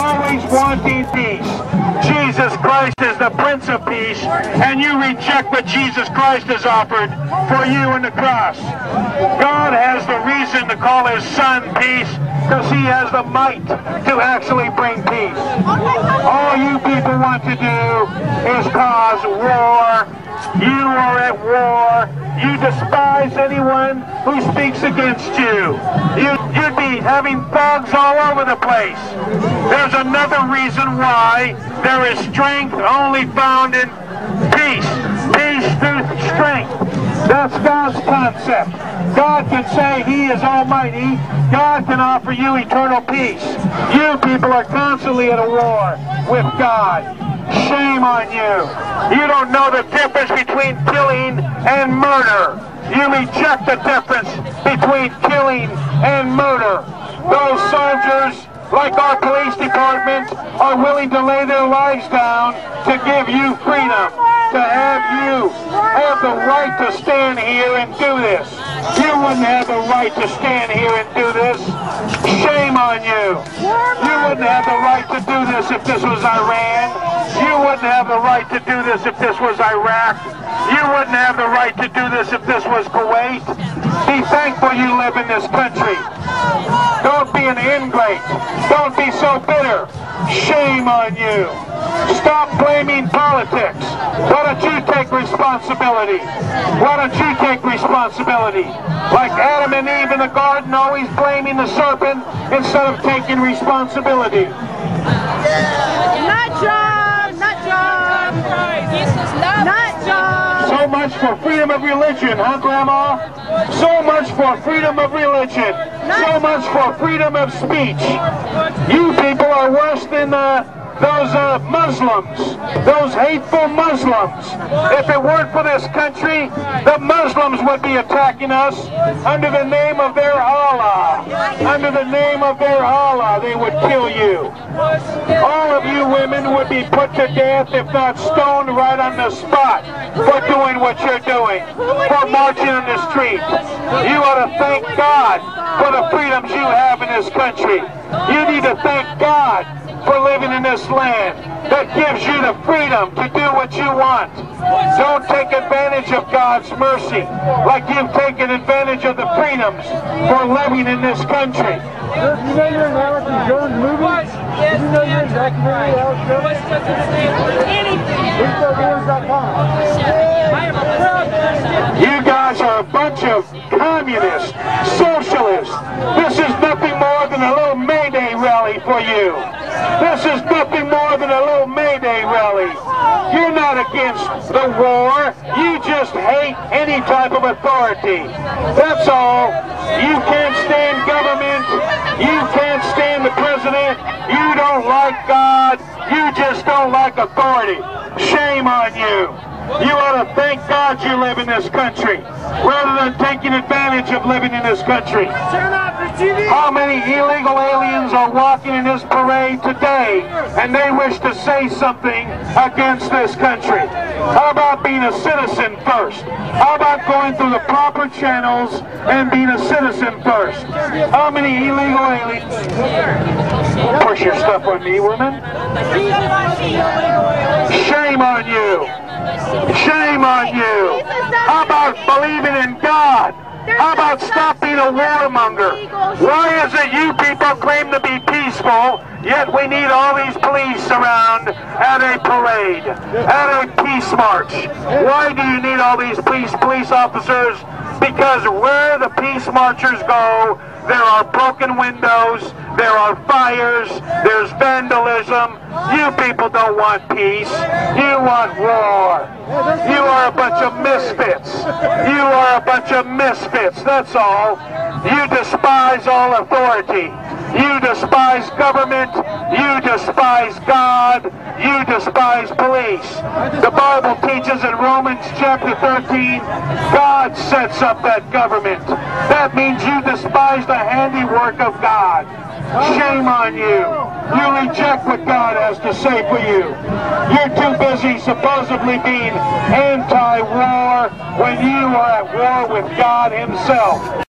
Always wanting peace. Jesus Christ is the Prince of Peace, and you reject what Jesus Christ has offered for you on the cross. God has the reason to call his Son peace, because he has the might to actually bring peace. All you people want to do is cause war. You are at war. You despise anyone who speaks against you. You'd be having thugs all over the place. There's another reason why there is strength only found in peace. Peace through strength. That's God's concept. God can say he is almighty. God can offer you eternal peace. You people are constantly at a war with God. Shame on you. You don't know the difference between killing and murder. You reject the difference between killing and murder. Those soldiers, like our police department, are willing to lay their lives down to give you freedom, to have you have the right to stand here and do this. You wouldn't have the right to stand here and do this. Shame on you. You wouldn't have the right to do this if this was Iran. You wouldn't have the right to do this if this was Iraq. You wouldn't have the right to do this if this was Kuwait. Be thankful you live in this country. Don't be an ingrate. Don't be so bitter. Shame on you. Stop blaming politics. Why don't you take responsibility? Why don't you take responsibility? Like Adam and Eve in the garden, always blaming the serpent instead of taking responsibility. Not John! Not John! Not John! So much for freedom of religion, huh, Grandma? So much for freedom of religion. So much for freedom of speech. You people are worse than those Muslims, those hateful Muslims. If it weren't for this country, the Muslims would be attacking us under the name of their Allah. Under the name of their Allah, they would kill you. All of you women would be put to death, if not stoned right on the spot, for doing what you're doing, for marching in the street. You ought to thank God for the freedoms you have in this country. You need to thank God for living in this land that gives you the freedom to do what you want. Don't take advantage of God's mercy like you've taken advantage of the freedoms for living in this country. You know you're in Alex Jones' movie? You know you're in documentary Alex Jones? You guys are a bunch of communists, socialists. This is nothing more than a little Mayday rally for you. This is nothing more than a little Mayday rally. You're not against the war. You just hate any type of authority. That's all. You can't stand government. You can't stand the president. You don't like God. You just don't like authority. Shame on you. You ought to thank God you live in this country, rather than taking advantage of living in this country. How many illegal aliens are walking in this parade today, and they wish to say something against this country? How about being a citizen first? How about going through the proper channels and being a citizen first? How many illegal aliens? Push your stuff on me, women. Shame on you. Shame on you. How about believing in God? How about stop being a warmonger? Why is it you people claim to be peaceful, yet we need all these police around at a parade, at a peace march? Why do you need all these police officers? Because where the peace marchers go, there are broken windows, there are fires, there's vandalism. You people don't want peace. You want war. You are a bunch of misfits. You are a bunch of misfits, that's all. You despise all authority. You despise government. You despise God. You despise police. The Bible teaches in Romans chapter 13, God sets up that government. That means you despise the handiwork of God. Shame on you. You reject what God has to say for you. You're too busy supposedly being anti-war when you are at war with God himself.